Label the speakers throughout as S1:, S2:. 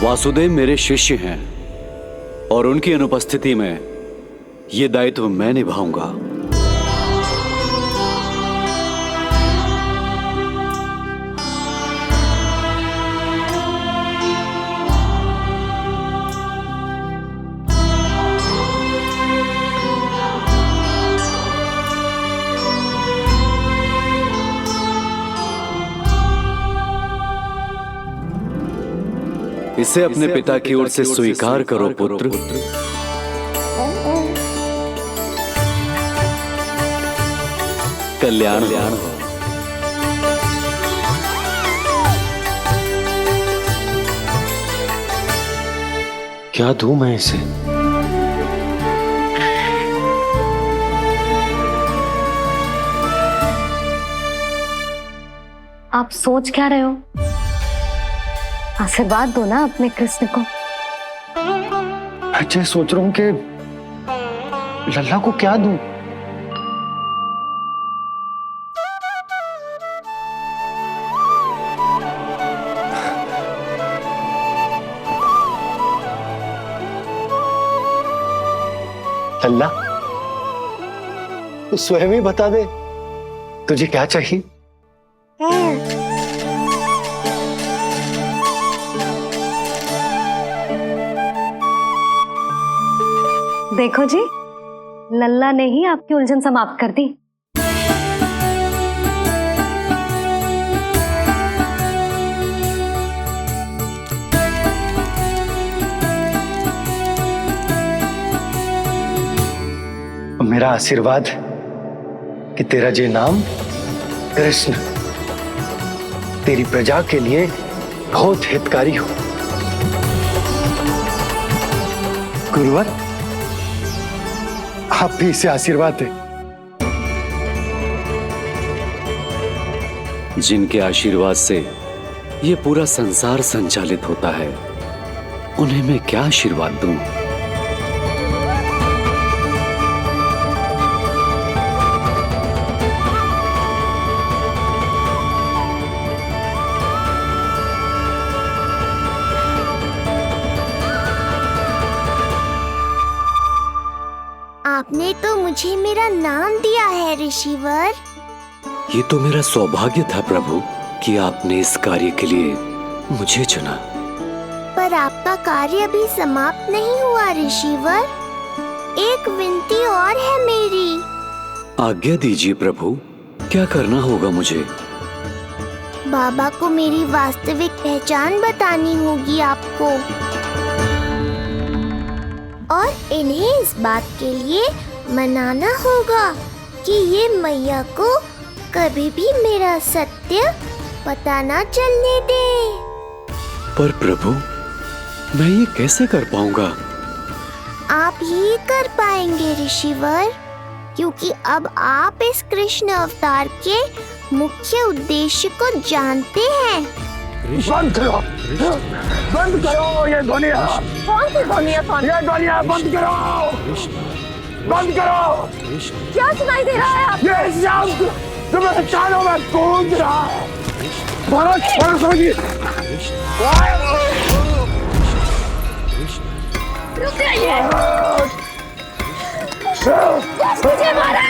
S1: वासुदेव मेरे शिष्य हैं और उनकी अनुपस्थिति में यह दायित्व मैं निभाऊंगा। इसे अपने पिता की ओर से स्वीकार करो पुत्र। कल्याण हो।
S2: क्या दूं मैं इसे?
S3: आप सोच क्या रहे हो? आशीर्वाद दो ना अपने कृष्ण को।
S2: अच्छा, सोच रहा हूं कि लल्ला को क्या दूं। लल्ला, तू स्वयं ही बता दे, तुझे क्या चाहिए?
S3: देखो जी, लल्ला ने ही आपकी उलझन समाप्त कर दी।
S2: मेरा आशीर्वाद कि तेरा जे नाम कृष्ण तेरी प्रजा के लिए बहुत हितकारी हो। गुरुवर, आप भी इसे आशीर्वाद दें।
S1: जिनके आशीर्वाद से ये पूरा संसार संचालित होता है, उन्हें मैं क्या आशीर्वाद दूं?
S4: आपने तो मुझे मेरा नाम दिया है ऋषिवर।
S1: ये तो मेरा सौभाग्य था प्रभु कि आपने इस कार्य के लिए मुझे चुना।
S4: पर आपका कार्य अभी समाप्त नहीं हुआ ऋषिवर। एक विनती और है मेरी।
S1: आज्ञा दीजिए प्रभु, क्या करना होगा मुझे?
S4: बाबा को मेरी वास्तविक पहचान बतानी होगी आपको, और इन्हें इस बात के लिए मनाना होगा कि ये मैया को कभी भी मेरा सत्य पता ना चलने दे।
S1: पर प्रभु, मैं ये कैसे कर पाऊंगा?
S4: आप ही कर पाएंगे ऋषिवर, क्योंकि अब आप इस कृष्ण अवतार के मुख्य उद्देश्य को जानते हैं।
S2: बंद करो, बंद करो ये ध्वनिया।
S3: कौन सी ध्वनिया?
S2: ये ध्वनिया बंद करो, बंद करो।
S3: क्या सुनाई दे रहा है आप?
S2: ये शब्द जो मेरे कानों में गूंज रहा है। भरत, भरत समझिए।
S3: रुक जाइए। मुझे मारा।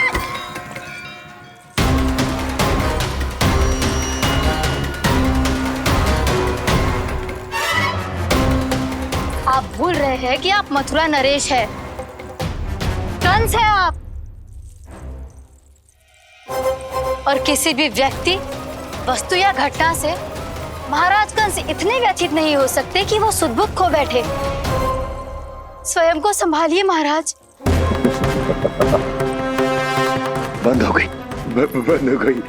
S3: आप भूल रहे हैं कि आप मथुरा नरेश है, कंस है आप। और किसी भी व्यक्ति, वस्तु या घटना से महाराज कंस इतने व्यथित नहीं हो सकते कि वो सुदबुद्ध खो बैठे। स्वयं को संभालिए महाराज।
S2: बंद हो गई, बंद हो गई,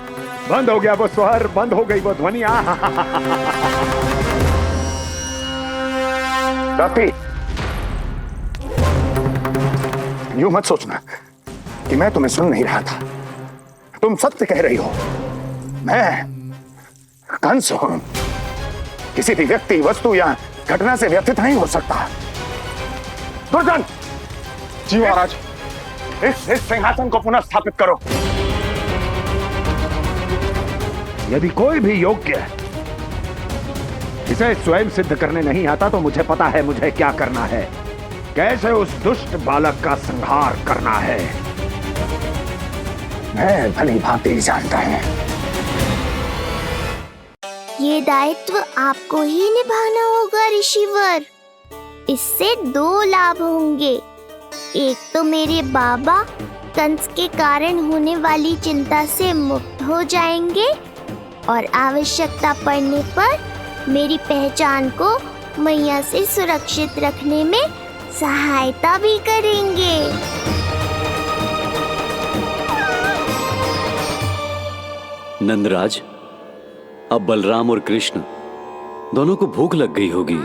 S2: बंद हो गया वो स्वर, बंद हो गई वो ध्वनिया। काफी। यूं मत सोचना कि मैं तुम्हें सुन नहीं रहा था। तुम सत्य कह रही हो। मैं कंस हूं। किसी भी व्यक्ति, वस्तु या घटना से व्यथित नहीं हो सकता। दुर्जन! जी महाराज। इस सिंहासन को पुनः स्थापित करो। यदि कोई भी योग्य जिसे स्वयं सिद्ध करने नहीं आता तो मुझे पता है मुझे क्या करना है, कैसे उस दुष्ट बालक का संहार करना है। मैं भली भांति जानता हूं।
S4: ये दायित्व आपको ही निभाना होगा ऋषिवर। इससे 2 लाभ होंगे। एक तो मेरे बाबा कंस के कारण होने वाली चिंता से मुक्त हो जाएंगे और आवश्यकता पड़ने पर मेरी पहचान को मैया से सुरक्षित रखने में सहायता भी करेंगे।
S1: नंदराज, अब बलराम और कृष्ण दोनों को भूख लग गई होगी।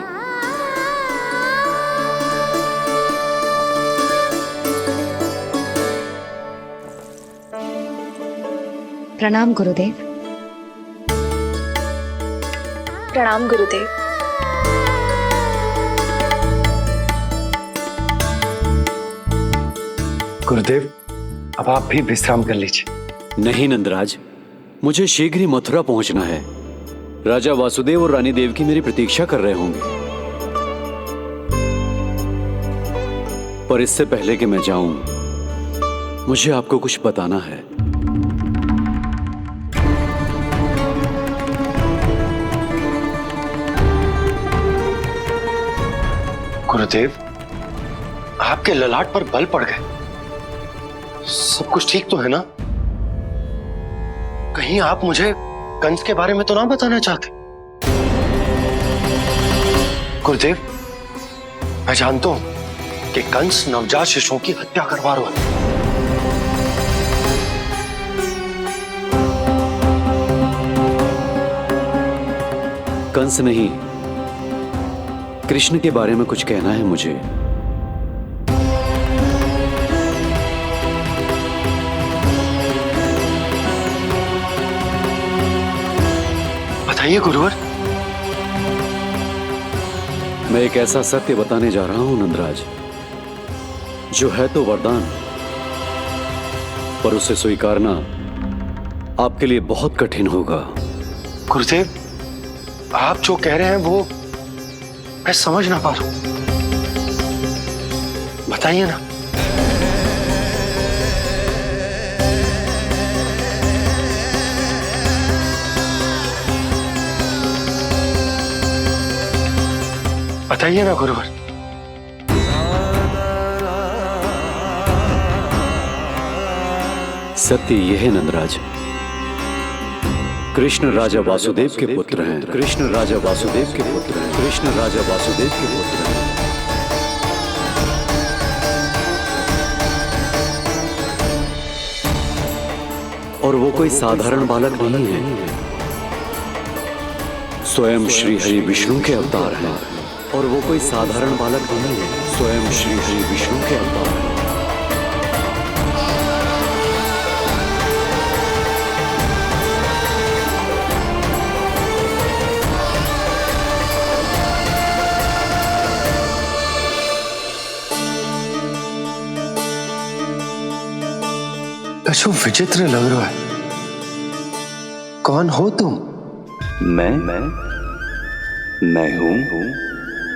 S5: प्रणाम गुरुदेव।
S6: प्रणाम गुरुदेव।
S7: गुरुदेव, अब आप भी विश्राम कर लीजिए।
S1: नहीं नंदराज, मुझे शीघ्र ही मथुरा पहुंचना है। राजा वासुदेव और रानी देवकी मेरी प्रतीक्षा कर रहे होंगे। पर इससे पहले कि मैं जाऊं, मुझे आपको कुछ बताना है।
S7: गुरुदेव, आपके ललाट पर बल पड़ गए। सब कुछ ठीक तो है ना? कहीं आप मुझे कंस के बारे में तो ना बताना चाहते? गुरुदेव, मैं जानता हूं कि कंस नवजात शिशुओं की हत्या करवा रहा है।
S1: कंस नहीं, कृष्ण के बारे में कुछ कहना है मुझे।
S7: बताइए गुरुवर।
S1: मैं एक ऐसा सत्य बताने जा रहा हूं नंदराज, जो है तो वरदान, पर उसे स्वीकारना आपके लिए बहुत कठिन होगा।
S7: गुरुदेव, आप जो कह रहे हैं वो मैं समझ ना पा रहा हूं। बताइए ना। बताइए ना गुरुवर।
S1: सत्य यह है नंदराज, कृष्ण राजा वासुदेव के पुत्र हैं। कृष्ण राजा वासुदेव के पुत्र हैं। कृष्ण राजा वासुदेव के पुत्र हैं। और वो कोई साधारण बालक नहीं है, स्वयं श्री हरि विष्णु के अवतार हैं। और वो कोई साधारण बालक नहीं है, स्वयं श्री हरि विष्णु के अवतार हैं।
S7: अशु विचित्र लग रहा है। कौन हो तुम?
S8: मैं हूं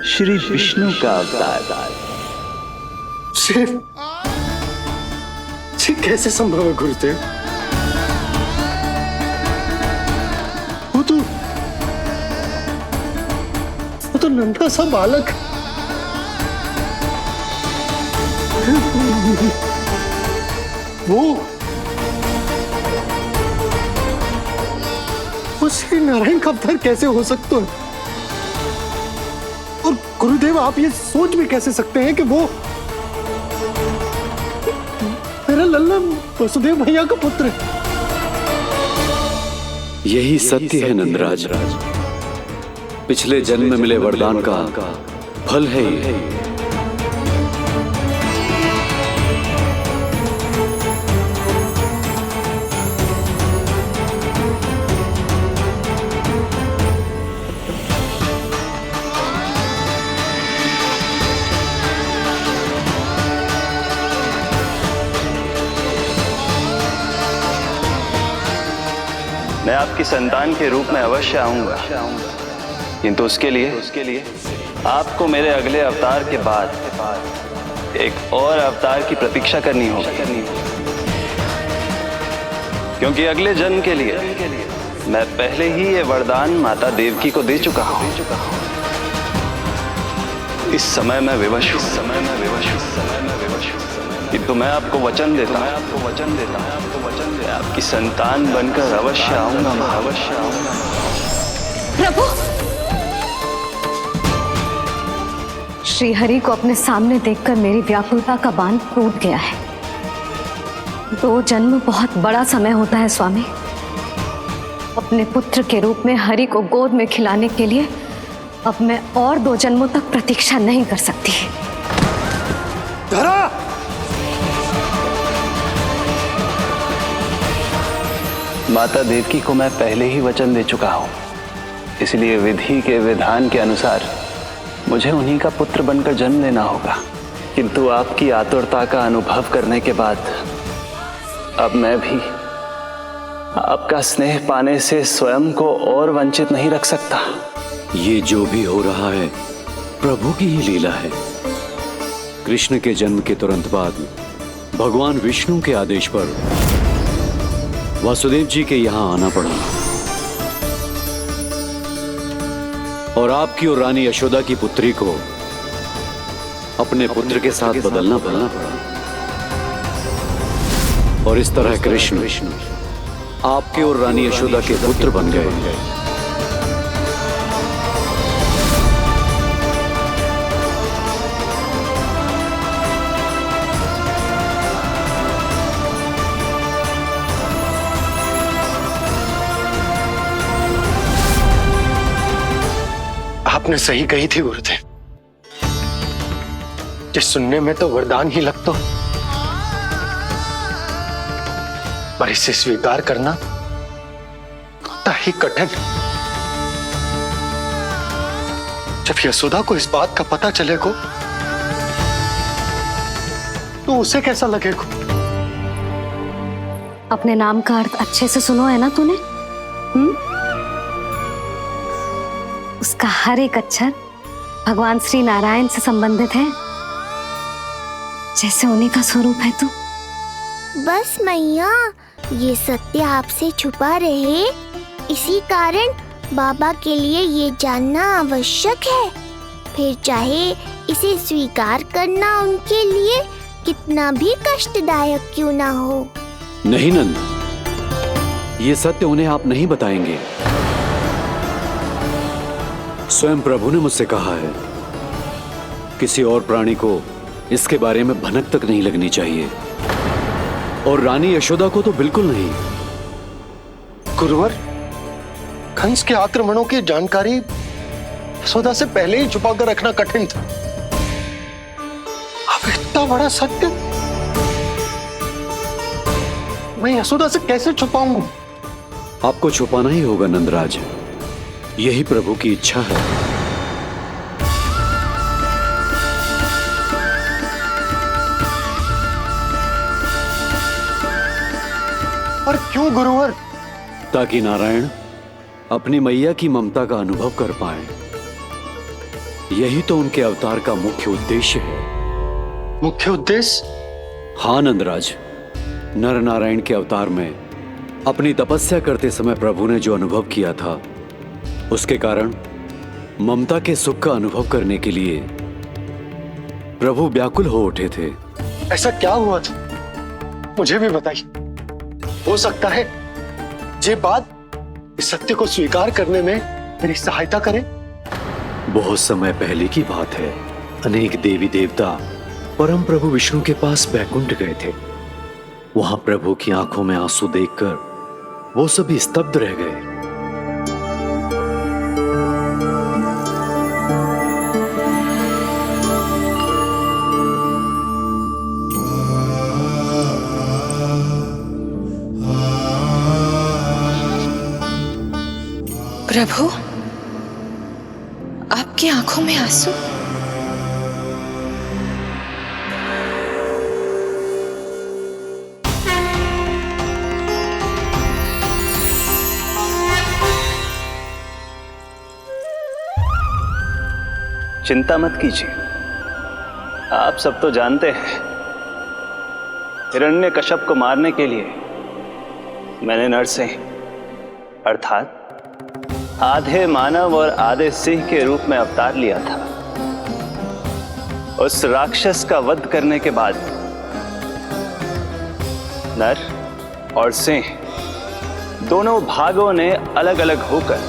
S8: श्री विष्णु का अवतार।
S7: शिव, कैसे संभव है गुरुदेव? वो तो नन्हा सा बालक। वो श्री नारायण का अवतार कैसे हो सकता है? और गुरुदेव, आप ये सोच भी कैसे सकते हैं कि वो मेरा लल्ला वसुदेव भैया का पुत्र है?
S1: यही सत्य है नंदराज, पिछले जन्म में मिले वरदान का फल है ये।
S8: मैं आपकी संतान के रूप में अवश्य आऊंगा। किंतु उसके लिए आपको मेरे अगले अवतार के बाद एक और अवतार की प्रतीक्षा करनी होगी, क्योंकि अगले जन्म के लिए मैं पहले ही ये वरदान माता देवकी को दे चुका हूं। इस समय मैं विवश हूं, किंतु मैं आपको वचन देता हूं, आपकी संतान बनकर अवश्य आऊंगा, अवश्य आऊंगा।
S5: प्रभु, श्रीहरि को अपने सामने देखकर मेरी व्याकुलता का बांध टूट गया है। 2 जन्म बहुत बड़ा समय होता है स्वामी। अपने पुत्र के रूप में हरि को गोद में खिलाने के लिए अब मैं और 2 जन्मों तक प्रतीक्षा नहीं कर सकती।
S7: धरा!
S8: माता देवकी को मैं पहले ही वचन दे चुका हूं, इसलिए विधि के विधान के अनुसार मुझे उन्हीं का पुत्र बनकर जन्म लेना होगा। किंतु आपकी आतुरता का अनुभव करने के बाद अब मैं भी आपका स्नेह पाने से स्वयं को और वंचित नहीं रख सकता।
S1: ये जो भी हो रहा है प्रभु की ही लीला है। कृष्ण के जन्म के तुरंत बाद भगवान विष्णु के आदेश पर वासुदेव जी के यहां आना पड़ा और आपकी और रानी यशोदा की पुत्री को अपने पुत्र के साथ बदलना पड़ा और इस तरह कृष्ण आपके और रानी यशोदा के पुत्र बन गए।
S7: आपने सही कही थी गुरुदेव, जिस सुनने में तो वरदान ही लगता, पर इसे स्वीकार करना उतना ही कठिन। जब यशोदा को इस बात का पता चलेगा तो उसे कैसा लगेगा?
S5: अपने नाम का अर्थ अच्छे से सुनो है ना तूने? उसका हर एक अक्षर भगवान श्री नारायण से संबंधित है, जैसे उन्हीं का स्वरूप है तू।
S4: बस मैया, ये सत्य आपसे छुपा रहे, इसी कारण बाबा के लिए ये जानना आवश्यक है। फिर चाहे इसे स्वीकार करना उनके लिए कितना भी कष्टदायक क्यों ना हो।
S1: नहीं नंद, ये सत्य उन्हें आप नहीं बताएंगे। स्वयं प्रभु ने मुझसे कहा है किसी और प्राणी को इसके बारे में भनक तक नहीं लगनी चाहिए, और रानी यशोदा को तो बिल्कुल नहीं।
S7: गुरुवर, कंस के आक्रमणों की जानकारी यशोदा से पहले ही छुपाकर रखना कठिन था। अब इतना बड़ा सत्य मैं यशोदा से कैसे छुपाऊंगा?
S1: आपको छुपाना ही होगा नंदराज, यही प्रभु की इच्छा है।
S7: और क्यों गुरुवर?
S1: ताकि नारायण अपनी मैया की ममता का अनुभव कर पाए। यही तो उनके अवतार का मुख्य उद्देश्य है।
S7: मुख्य उद्देश्य?
S1: हाँ नंदराज, नर नारायण के अवतार में अपनी तपस्या करते समय प्रभु ने जो अनुभव किया था, उसके कारण ममता के सुख का अनुभव करने के लिए प्रभु व्याकुल हो उठे थे।
S7: ऐसा क्या हुआ था, मुझे भी बताइए। हो सकता है ये बात इस सत्य को स्वीकार करने में मेरी सहायता करे।
S1: बहुत समय पहले की बात है। अनेक देवी देवता परम प्रभु विष्णु के पास बैकुंठ गए थे। वहां प्रभु की आंखों में आंसू देखकर वो सभी स्तब्ध रह गए।
S6: प्रभु, आपकी आंखों में आंसू?
S8: चिंता मत कीजिए। आप सब तो जानते हैं, हिरण्यकश्यप को मारने के लिए मैंने नरसिंह अर्थात आधे मानव और आधे सिंह के रूप में अवतार लिया था। उस राक्षस का वध करने के बाद नर और सिंह दोनों भागों ने अलग अलग होकर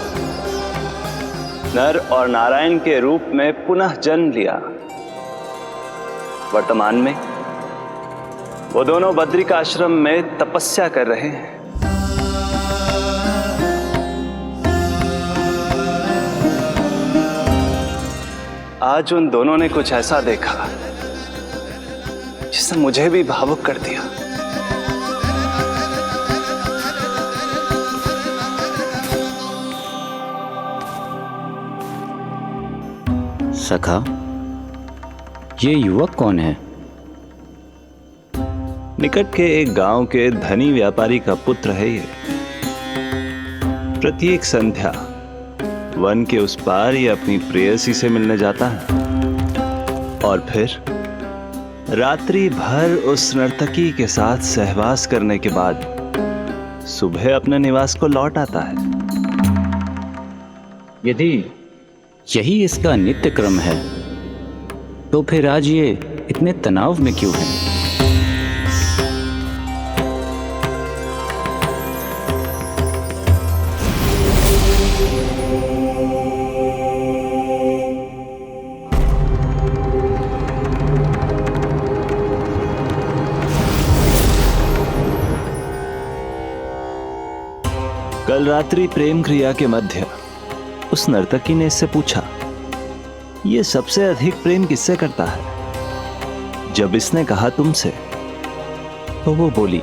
S8: नर और नारायण के रूप में पुनः जन्म लिया। वर्तमान में वो दोनों बद्रिकाश्रम में तपस्या कर रहे हैं। आज उन दोनों ने कुछ ऐसा देखा जिसने मुझे भी भावुक कर दिया।
S9: सखा, ये युवक कौन है?
S8: निकट के एक गांव के धनी व्यापारी का पुत्र है ये। प्रत्येक संध्या वन के उस पार ये अपनी प्रेयसी से मिलने जाता है और फिर रात्रि भर उस नर्तकी के साथ सहवास करने के बाद सुबह अपने निवास को लौट आता है।
S9: यदि यही इसका नित्य क्रम है तो फिर आज ये इतने तनाव में क्यों है?
S8: कल रात्रि प्रेम क्रिया के मध्य उस नर्तकी ने इससे पूछा, ये सबसे अधिक प्रेम किससे करता है? जब इसने कहा तुमसे, तो वो बोली,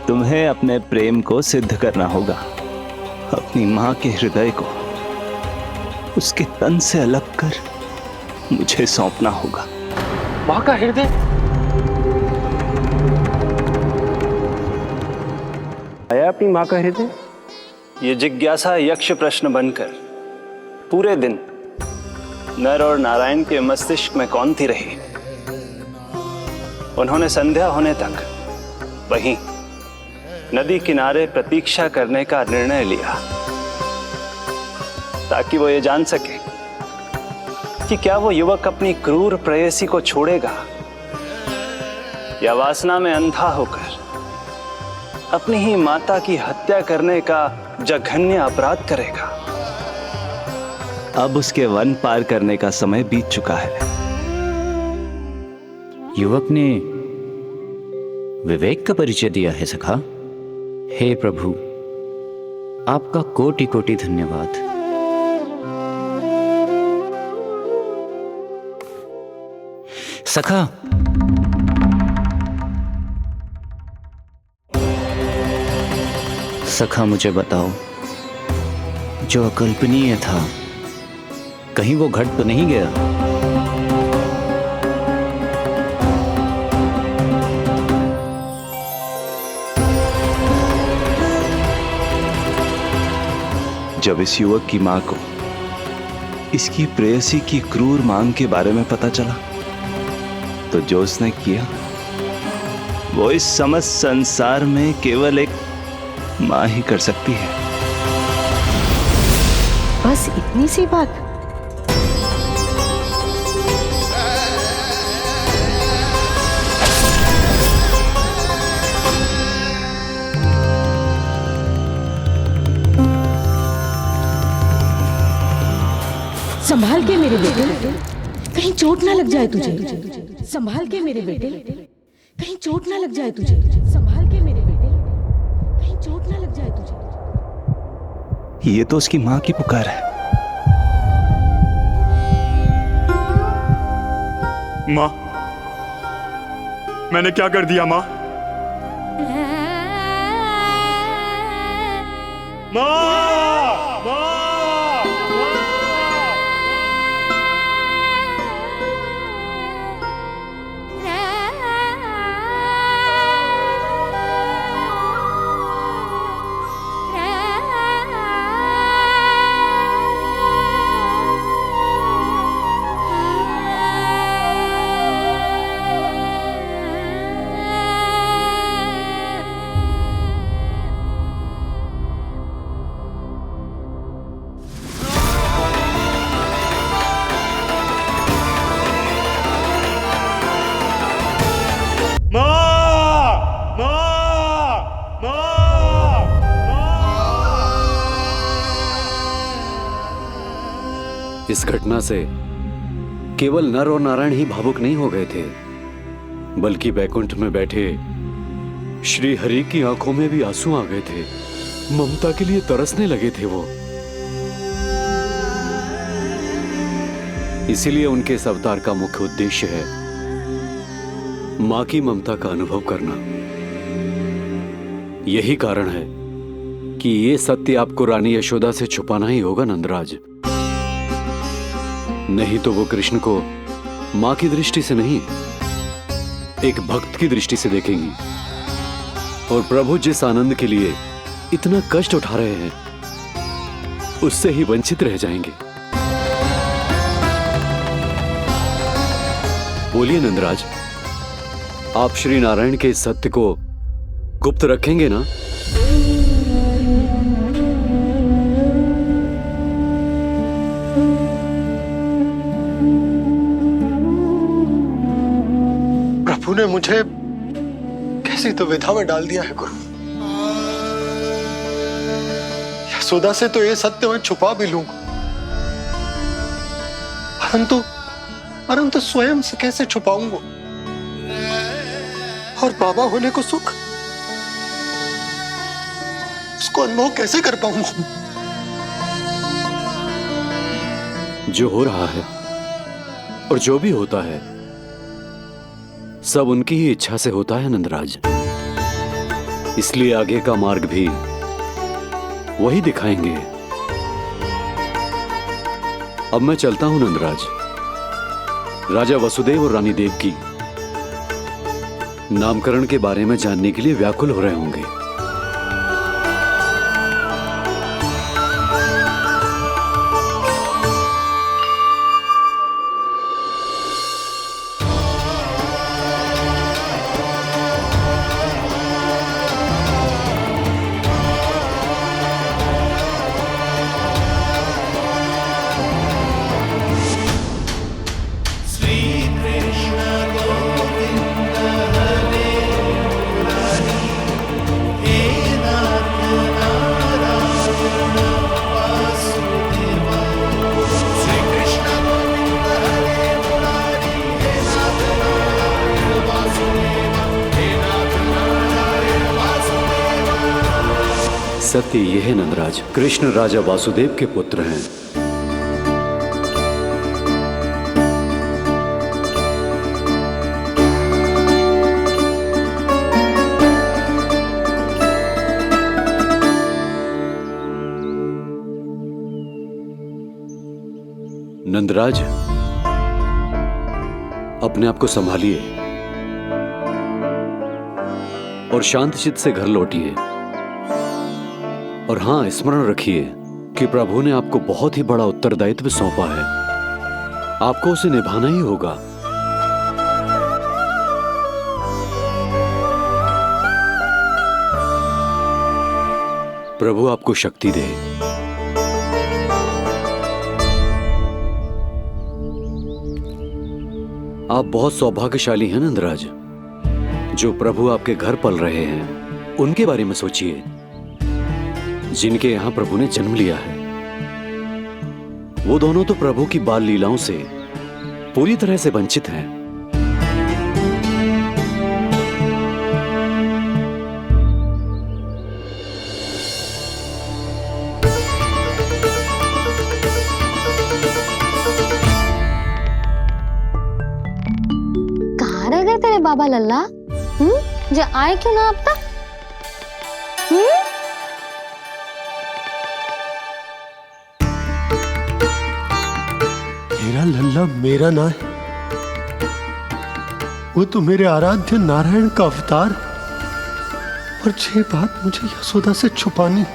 S8: तुम्हें अपने प्रेम को सिद्ध करना होगा। अपनी मां के हृदय को उसके तन से अलग कर मुझे सौंपना होगा।
S7: मां का हृदय? आया अपनी मां का हृदय?
S8: ये जिज्ञासा यक्ष प्रश्न बनकर पूरे दिन नर और नारायण के मस्तिष्क में कौंधती रही। उन्होंने संध्या होने तक वहीं नदी किनारे प्रतीक्षा करने का निर्णय लिया ताकि वो ये जान सके कि क्या वो युवक अपनी क्रूर प्रेयसी को छोड़ेगा या वासना में अंधा होकर अपनी ही माता की हत्या करने का जघन्य अपराध करेगा। अब उसके वन पार करने का समय बीत चुका है।
S9: युवक ने विवेक का परिचय दिया है सखा। हे प्रभु, आपका कोटि कोटि धन्यवाद। सखा, सखा मुझे बताओ, जो अकल्पनीय था कहीं वो घट तो नहीं गया?
S8: जब इस युवक की मां को इसकी प्रेयसी की क्रूर मांग के बारे में पता चला तो जो उसने किया वो इस समस्त संसार में केवल एक मां ही कर सकती है।
S10: बस इतनी सी बात? संभाल के मेरे बेटे, कहीं चोट ना लग जाए तुझे। संभाल के मेरे बेटे, कहीं चोट ना लग जाए तुझे। संभाल के मेरे बेटे, कहीं चोट ना लग जाए तुझे।
S8: ये तो उसकी मां की पुकार है।
S11: मां, मैंने क्या कर दिया मां? मां!
S1: इस घटना से केवल नर और नारायण ही भावुक नहीं हो गए थे, बल्कि बैकुंठ में बैठे श्री हरि की आंखों में भी आंसू आ गए थे। ममता के लिए तरसने लगे थे वो। इसीलिए उनके इस अवतार का मुख्य उद्देश्य है मां की ममता का अनुभव करना। यही कारण है कि ये सत्य आपको रानी यशोदा से छुपाना ही होगा नंदराज। नहीं तो वो कृष्ण को मां की दृष्टि से नहीं, एक भक्त की दृष्टि से देखेंगी, और प्रभु जिस आनंद के लिए इतना कष्ट उठा रहे हैं उससे ही वंचित रह जाएंगे। बोलिए नंदराज, आप श्री नारायण के इस सत्य को गुप्त रखेंगे ना?
S7: प्रभु ने मुझे कैसी दुविधा में डाल दिया है गुरु। यशोदा से तो ये सत्य मैं छुपा भी लूंगा, परंतु स्वयं से कैसे छुपाऊंगा? और बाबा होने को सुख, उसको अनुभव कैसे कर पाऊंगा?
S1: जो हो रहा है और जो भी होता है सब उनकी ही इच्छा से होता है नंदराज। इसलिए आगे का मार्ग भी वही दिखाएंगे। अब मैं चलता हूं नंदराज। राजा वसुदेव और रानी देवकी नामकरण के बारे में जानने के लिए व्याकुल हो रहे होंगे। सत्य ये है नंदराज, कृष्ण राजा वासुदेव के पुत्र हैं। नंदराज, अपने आप को संभालिए और शांत चित्त से घर लौटिए। और हां, स्मरण रखिए कि प्रभु ने आपको बहुत ही बड़ा उत्तरदायित्व सौंपा है, आपको उसे निभाना ही होगा। प्रभु आपको शक्ति दे। आप बहुत सौभाग्यशाली हैं नंदराज। जो प्रभु आपके घर पल रहे हैं उनके बारे में सोचिए, जिनके यहां प्रभु ने जन्म लिया है। वो दोनों तो प्रभु की बाल लीलाओं से पूरी तरह से वंचित हैं।
S3: कहाँ रह गए तेरे बाबा लल्ला? जो आए क्यों ना अब तक?
S7: मेरा लल्ला मेरा ना है, वो तो मेरे आराध्य नारायण का अवतार, और ये बात मुझे यशोदा से छुपानी।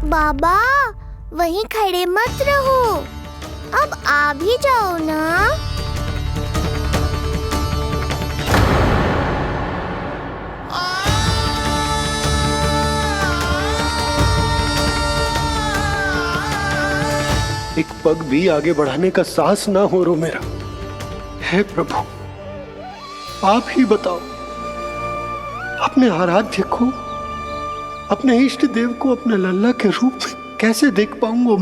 S4: बाबा वहीं खड़े मत रहो, अब आ भी जाओ ना।
S7: एक पग भी आगे बढ़ाने का साहस ना हो रो मेरा। हे प्रभु, आप ही बताओ, अपने आराध्य को, अपने इष्ट देव को अपने लल्ला के रूप में कैसे देख पाऊंगा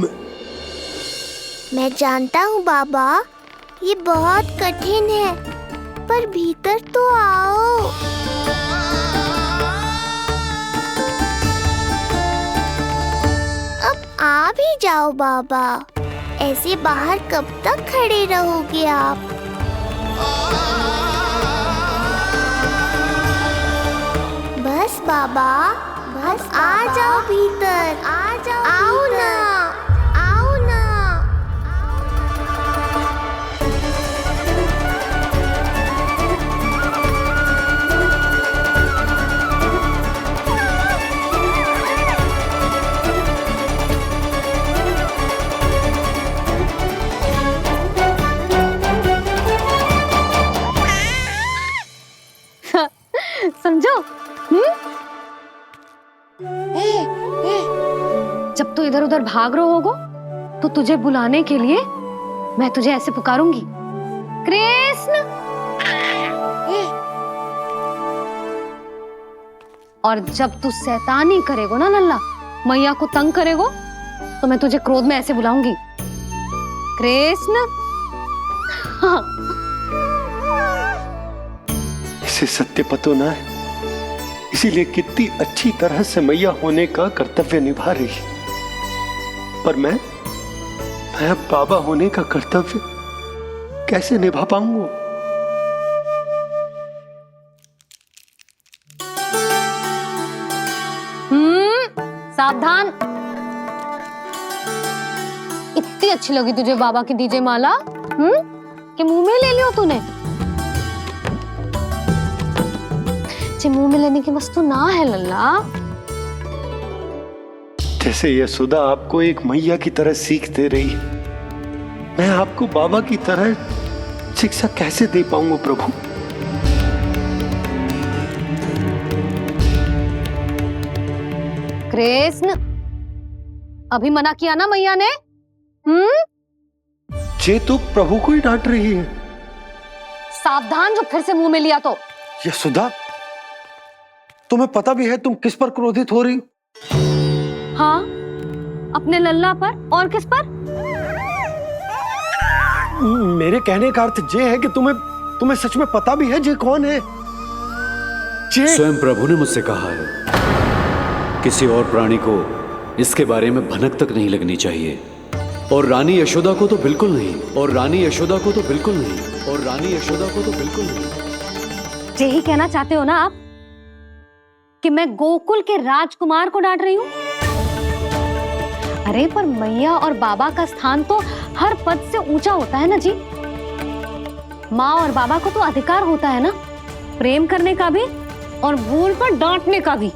S4: मैं जानता हूँ बाबा, ये बहुत कठिन है, पर भीतर तो आओ। अब आ भी जाओ बाबा, ऐसे बाहर कब तक खड़े रहोगे आप? बस बाबा, बस आ जाओ भीतर, आ जाओ, आओ ना, आओ ना।
S5: समझो? जब तू इधर उधर भाग रहा होगो तो तुझे बुलाने के लिए मैं तुझे ऐसे पुकारूंगी, कृष्ण। और जब तू शैतानी करेगो ना लल्ला, मैया को तंग करेगो, तो मैं तुझे क्रोध में ऐसे बुलाऊंगी, कृष्ण। हाँ।
S7: इसे सत्य पतो ना है, इसीलिए कितनी अच्छी तरह से मैया होने का कर्तव्य निभा रही है। पर मैं अब बाबा होने का कर्तव्य कैसे निभा पाऊंगा?
S5: सावधान। इतनी अच्छी लगी तुझे बाबा की दीजे माला, कि मुंह में ले लियो तूने? मुंह में लेने की वस्तु ना है लल्ला।
S7: जैसे यशोदा आपको एक मैया की तरह सीख दे रही है, मैं आपको बाबा की तरह शिक्षा कैसे दे पाऊंगा प्रभु?
S5: कृष्ण, अभी मना किया ना मैया ने?
S7: जे तो प्रभु को ही डांट रही है।
S5: सावधान, जो फिर से मुंह में लिया तो।
S7: यशोदा, तुम्हें पता भी है तुम किस पर क्रोधित हो रही?
S5: हाँ, अपने लल्ला पर। और किस पर?
S7: मेरे कहने का अर्थ ये है कि तुम्हें सच में पता भी है जे कौन है?
S1: स्वयं प्रभु ने मुझसे कहा है, किसी और प्राणी को इसके बारे में भनक तक नहीं लगनी चाहिए। और रानी यशोदा को तो बिल्कुल नहीं, और रानी यशोदा को तो बिल्कुल नहीं, और रानी यशोदा को तो बिल्कुल नहीं।
S5: यही कहना चाहते हो ना आप कि मैं गोकुल के राजकुमार को डांट रही हूँ? अरे पर मैया और बाबा का स्थान तो हर पद से ऊंचा होता है ना जी। माँ और बाबा को तो अधिकार होता है ना प्रेम करने का भी और भूल पर डांटने का भी।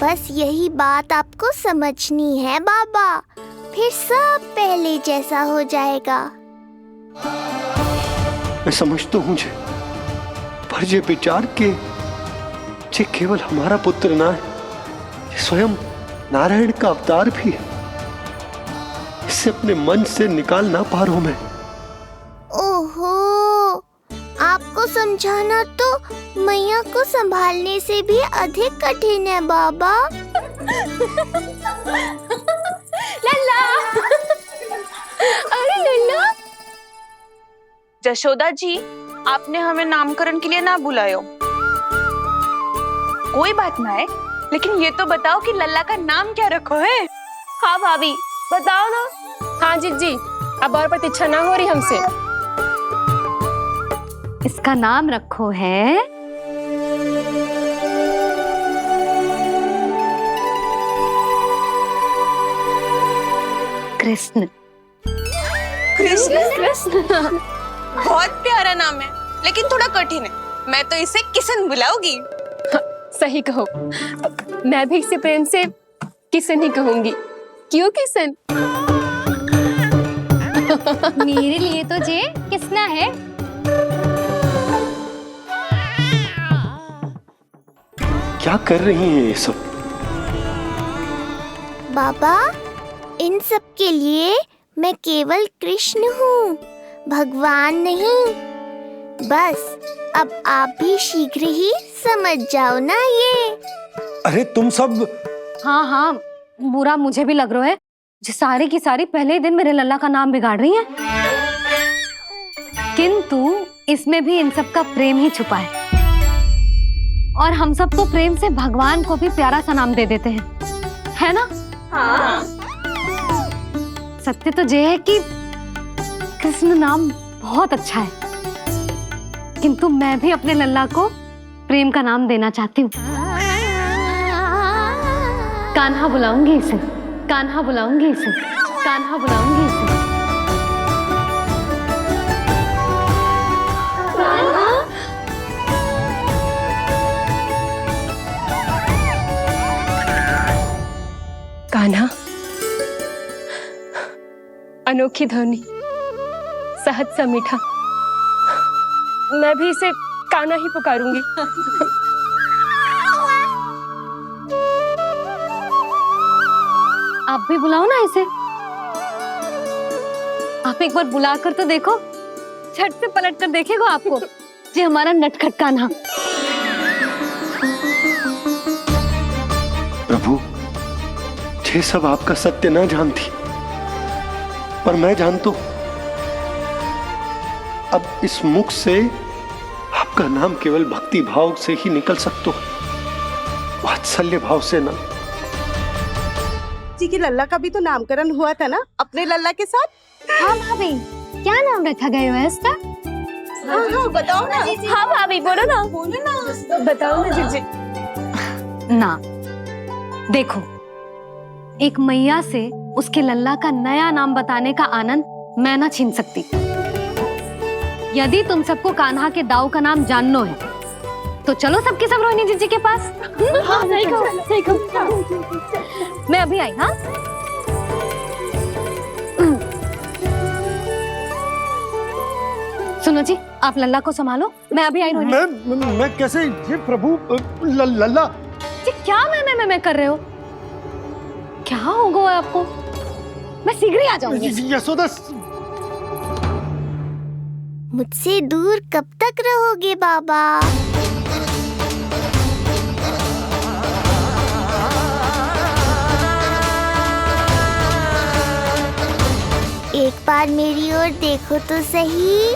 S4: बस यही बात आपको समझनी है बाबा, फिर सब पहले जैसा हो जाएगा।
S7: मैं समझता हूँ जे, पर ये विचार के जे केवल हमारा पुत्र ना है, ये स्वयं नारायण का अवतार भी है, इसे अपने मन से निकाल ना पा रहा हूं मैं।
S4: ओहो, आपको समझाना तो मैया को संभालने से भी अधिक कठिन है बाबा।
S6: लल्ला, अरे लल्ला। जशोदा जी, आपने हमें नामकरण के लिए ना बुलायो। कोई बात ना है, लेकिन ये तो बताओ कि लल्ला का नाम क्या रखो है?
S12: हाँ भाभी, बताओ ना। हाँ जी, अब और प्रतीक्षा ना हो रही हमसे।
S5: इसका नाम रखो है कृष्ण।
S6: कृष्ण बहुत प्यारा नाम है, लेकिन थोड़ा कठिन है। मैं तो इसे किशन बुलाऊंगी।
S12: सही कहो, मैं भी इसे प्रेम से किशन ही कहूंगी। क्यों किशन?
S3: मेरे लिए तो जे किसना है।
S7: क्या कर रही हैं ये सब?
S4: बाबा, इन सब के लिए मैं केवल कृष्ण हूँ, भगवान नहीं। बस अब आप भी शीघ्र ही समझ जाओ ना ये।
S7: अरे तुम सब।
S5: हाँ हाँ, बुरा मुझे भी लग रहा है, जो सारी की सारी पहले ही दिन मेरे लल्ला का नाम बिगाड़ रही है। किंतु इसमें भी इन सब का प्रेम ही छुपा है, और हम सब तो प्रेम से भगवान को भी प्यारा सा नाम दे देते हैं, है ना? हाँ। सत्य तो ये है कि कृष्ण नाम बहुत अच्छा है, किंतु मैं भी अपने लल्ला को प्रेम का नाम देना चाहती हूँ। कान्हा बुलाऊंगी इसे, कान्हा बुलाऊंगी इसे, कान्हा बुलाऊंगी इसे।
S12: कान्हा, अनोखी ध्वनि, सहज सा मीठा, मैं भी इसे कान्हा ही पुकारूंगी।
S5: आप भी बुलाओ ना इसे। आप एक बार बुलाकर तो देखो, झट से पलट कर देखेगा आपको जी हमारा नटखट कान्हा।
S7: प्रभु, ये सब आपका सत्य ना जानती, पर मैं जानता हूं। अब इस मुख से आपका नाम केवल भक्ति भाव से ही निकल सकता है, वात्सल्य भाव से ना।
S13: जी की लल्ला का भी तो नामकरण हुआ था ना अपने लल्ला के साथ।
S5: हाँ भाभी, क्या नाम रखा गया है इसका?
S13: हाँ, बताओ ना।
S12: हाँ भाभी, बोलो ना, बताओ ना जीजी।
S5: ना, देखो, एक मैया से उसके लल्ला का नया नाम बताने का आनंद मैं ना छीन सकती। यदि तुम सबको कान्हा के दाऊ का नाम जानना है तो चलो सबके सब रोहिणी जीजी के पास।
S12: हाँ, सही कहो, सही कहो।
S5: मैं अभी आई। हाँ, सुनो जी, आप लल्ला को संभालो, मैं अभी आई। रोहिणी,
S7: मैं कैसे? ये प्रभु, लल्ला
S5: जी क्या मैं कर रहे हो? क्या हो गया आपको? मैं शीघ्र ही आ जाऊंगी।
S7: यशोदा,
S4: मुझसे दूर कब तक रहोगे बाबा? एक बार मेरी ओर देखो तो सही।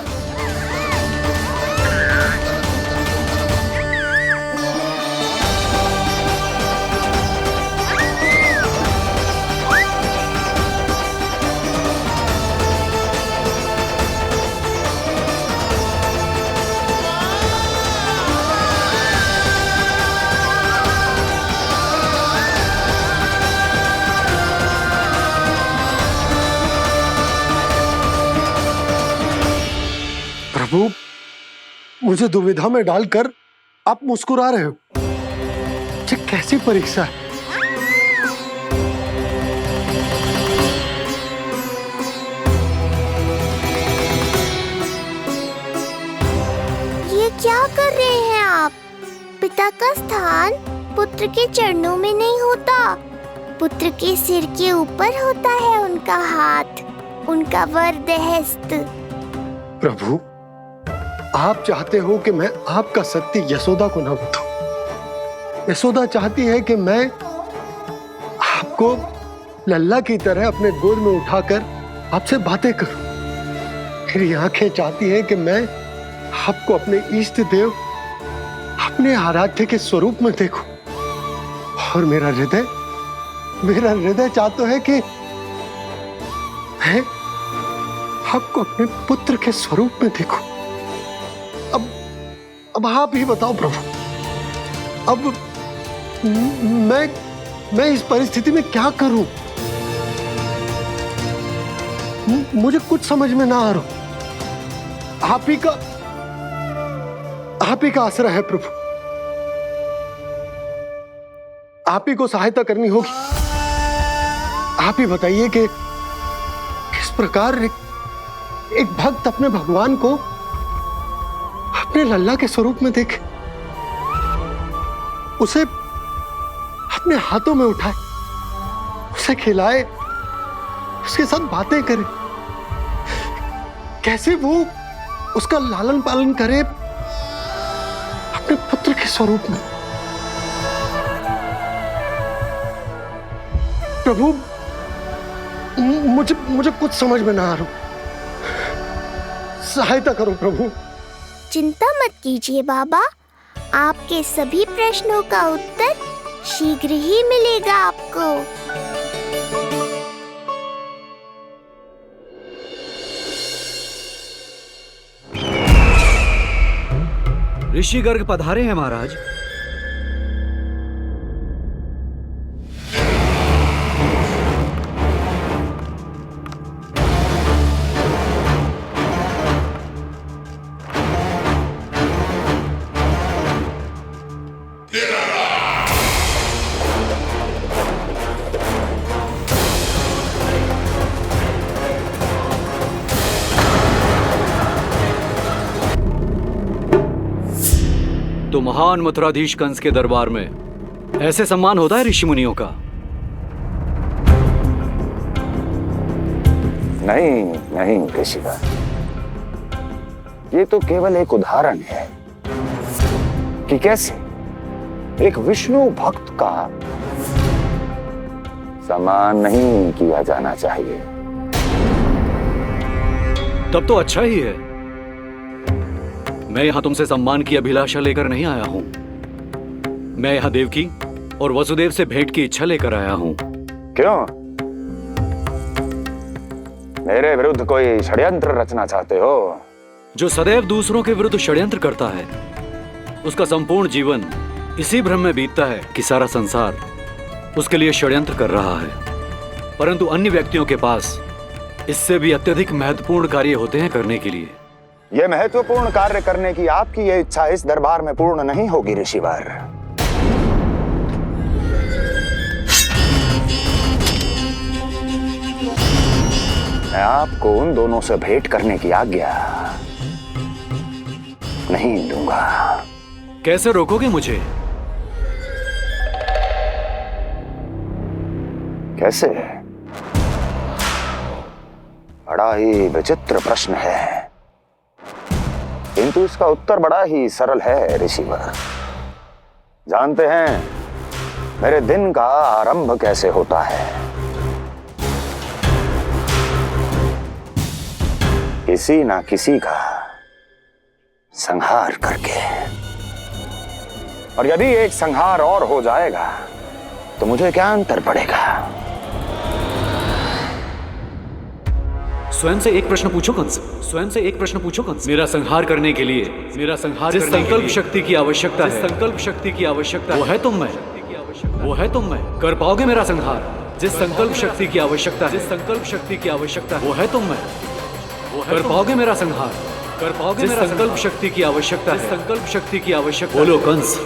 S7: प्रभु, मुझे दुविधा में डालकर आप मुस्कुरा रहे हो। ये कैसी परीक्षा है?
S4: ये क्या कर रहे हैं आप? पिता का स्थान पुत्र के चरणों में नहीं होता, पुत्र के सिर के ऊपर होता है उनका हाथ, उनका वरदहस्त।
S7: प्रभु, आप चाहते हो कि मैं आपका सत्य यशोदा को ना बताऊं। यशोदा चाहती है कि मैं आपको लल्ला की तरह अपने गोद में उठाकर आपसे बातें करूं। मेरी आंखें चाहती हैं कि मैं आपको अपने इष्ट देव, अपने आराध्य के स्वरूप में देखूं। और मेरा हृदय चाहता है कि मैं आपको अपने पुत्र के स्वरूप में देखूं। अब आप ही बताओ प्रभु, अब मैं इस परिस्थिति में क्या करूं? मुझे कुछ समझ में ना आ रहा। आप ही का आश्रय है प्रभु, आप ही को सहायता करनी होगी। आप ही बताइए कि किस प्रकार एक भक्त अपने भगवान को अपने लल्ला के स्वरूप में देखे, उसे अपने हाथों में उठाए, उसे खिलाए, उसके साथ बातें करे। कैसे वो उसका लालन पालन करे अपने पुत्र के स्वरूप में। प्रभु, मुझे कुछ समझ में ना आ रहा, सहायता करो प्रभु।
S4: चिंता मत कीजिए बाबा, आपके सभी प्रश्नों का उत्तर शीघ्र ही मिलेगा आपको।
S1: ऋषि गर्ग पधारे हैं महाराज। तो महान मथुराधीश कंस के दरबार में ऐसे सम्मान होता है ऋषि मुनियों का?
S2: नहीं नहीं ऋषिवर, ये तो केवल एक उदाहरण है कि कैसे एक विष्णु भक्त का सम्मान नहीं किया जाना चाहिए।
S1: तब तो अच्छा ही है। मैं यहां तुमसे सम्मान की अभिलाषा लेकर नहीं आया हूं। मैं यहां देवकी और वसुदेव से भेंट की इच्छा लेकर आया हूं।
S2: क्यों? मेरे विरुद्ध कोई षड्यंत्र रचना चाहते हो?
S1: जो सदैव दूसरों के विरुद्ध षड्यंत्र करता है, उसका संपूर्ण जीवन इसी भ्रम में बीतता है कि सारा संसार उसके लिए षड्यंत्र कर रहा है। परंतु अन्य व्यक्तियों के पास इससे भी अत्यधिक महत्वपूर्ण कार्य होते हैं करने के लिए।
S2: यह महत्वपूर्ण कार्य करने की आपकी यह इच्छा इस दरबार में पूर्ण नहीं होगी ऋषिवर। मैं आपको उन दोनों से भेंट करने की आज्ञा नहीं दूंगा।
S1: कैसे रोकोगे मुझे?
S2: कैसे? बड़ा ही विचित्र प्रश्न है, किंतु इसका उत्तर बड़ा ही सरल है ऋषिवर। जानते हैं मेरे दिन का आरंभ कैसे होता है? किसी ना किसी का संहार करके। और यदि एक संहार और हो जाएगा तो मुझे क्या अंतर पड़ेगा?
S1: स्वयं से एक प्रश्न पूछो कंस। स्वयं से एक प्रश्न पूछो कंस। मेरा संहार करने के लिए, जिस संकल्प शक्ति की आवश्यकता है, संकल्प शक्ति की आवश्यकता वो है तुम में, वो है तुम में। कर पाओगे मेरा संहार? जिस संकल्प शक्ति की आवश्यकता है, जिस संकल्प शक्ति की आवश्यकता वो है तुम में, कर पाओगे मेरा संहार? कर पाओगे मेरा संकल्प शक्ति की आवश्यकता है, संकल्प शक्ति की आवश्यकता। बोलो कंस,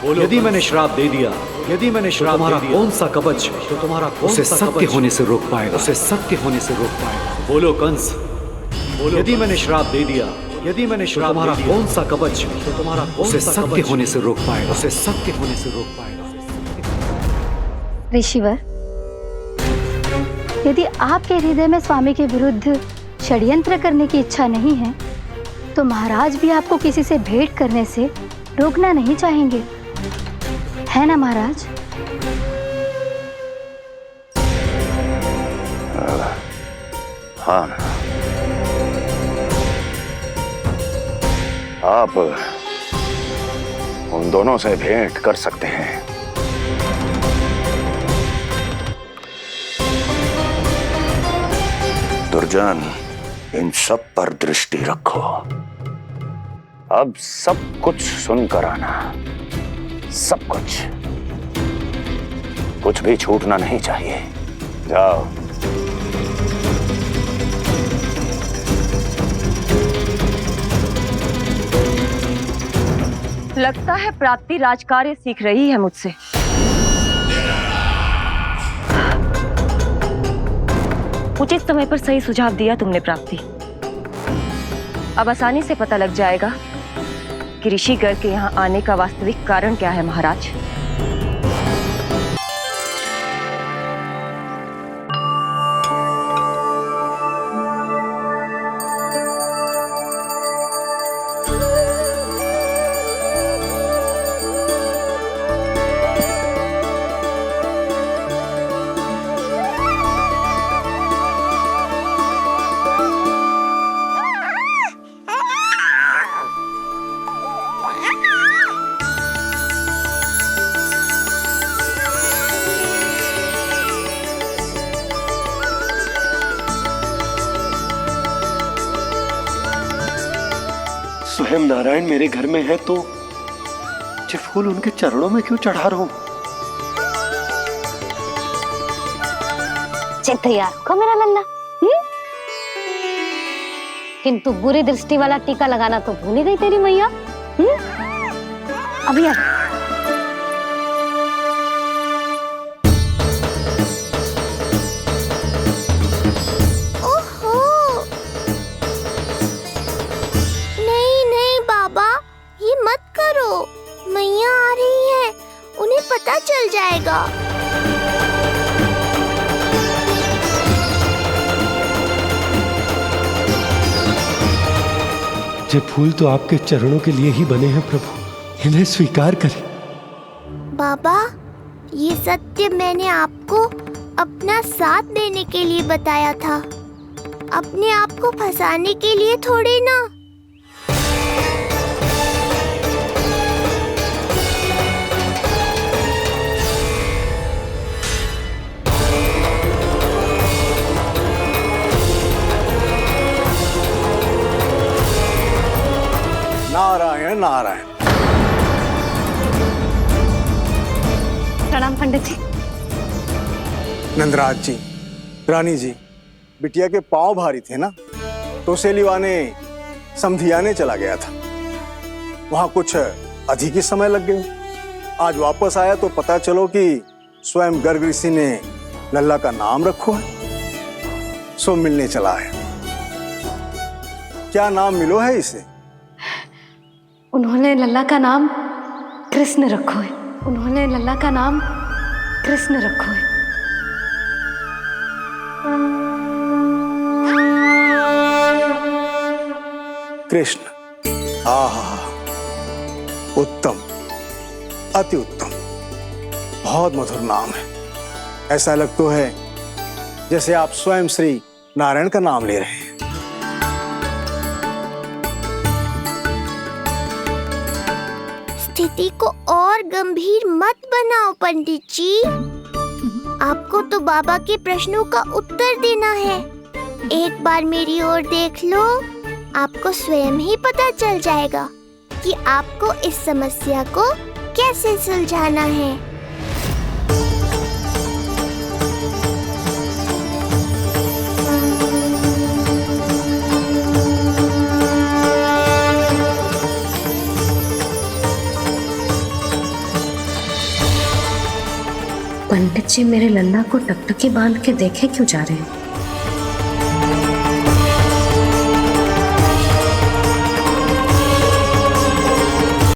S1: बोलो। यदि मैंने श्राप दे दिया, यदि मैंने श्राप दे दिया, कौन सा कवच तो तुम्हारा उसे सत्य होने से रोक पाएगा? उसे सत्य होने से रोक पाएगा? बोलो कंस, बोलो। यदि मैंने श्राप दे दिया, यदि मैंने श्राप दे दिया, कौन सा कवच तो तुम्हारा उसे सत्य होने से रोक पाएगा? उसे सत्य होने से रोक पाएगा?
S3: ऋषिवर, यदि आपके हृदय में स्वामी के विरुद्ध षड्यंत्र करने की इच्छा नहीं है, तो महाराज भी आपको किसी से भेंट करने से रोकना नहीं चाहेंगे, है ना महाराज?
S2: हाँ, आप उन दोनों से भेंट कर सकते हैं। दुर्जन, इन सब पर दृष्टि रखो। अब सब कुछ सुनकर आना, सब कुछ भी छूटना नहीं चाहिए। जाओ।
S14: लगता है प्राप्ति राजकार्य सीख रही है मुझसे। उचित समय पर सही सुझाव दिया तुमने प्राप्ति। अब आसानी से पता लग जाएगा कि ऋषि गर्ग के यहाँ आने का वास्तविक कारण क्या है महाराज।
S7: स्वयं नारायण मेरे घर में है तो ये फूल उनके चरणों में क्यों चढ़ा रहा हूं?
S5: चित्त यार को मेरा लल्ला। किंतु बुरी दृष्टि वाला टीका लगाना तो भूल ही गई तेरी मैया। अभी आ
S4: मैया आ रही है, उन्हें पता चल जाएगा।
S7: ये फूल तो आपके चरणों के लिए ही बने हैं प्रभु, इन्हें स्वीकार करें।
S4: बाबा, ये सत्य मैंने आपको अपना साथ देने के लिए बताया था, अपने आप को फंसाने के लिए थोड़ी ना।
S15: नारायण नारायण।
S5: प्रणाम पंडित जी।
S15: नंदराज जी, रानी जी, बिटिया के पांव भारी थे ना, तो सेलिवाने समधियाने चला गया था, वहां कुछ अधिक ही समय लग गया। आज वापस आया तो पता चलो कि स्वयं गर्ग ऋषि ने लल्ला का नाम रखो है, सो मिलने चला है। क्या नाम मिलो है इसे?
S5: उन्होंने लल्ला का नाम कृष्ण रखो है। उन्होंने लल्ला का नाम कृष्ण रखो है।
S15: कृष्ण, आहा, उत्तम, अति उत्तम, बहुत मधुर नाम है। ऐसा लगता है जैसे आप स्वयं श्री नारायण का नाम ले रहे हैं।
S4: स्थिति को और गंभीर मत बनाओ पंडित जी, आपको तो बाबा के प्रश्नों का उत्तर देना है। एक बार मेरी ओर देख लो, आपको स्वयं ही पता चल जाएगा कि आपको इस समस्या को कैसे सुलझाना है।
S5: पंडित जी मेरे लल्ला को टकटकी बांध के देखे क्यों जा रहे हैं?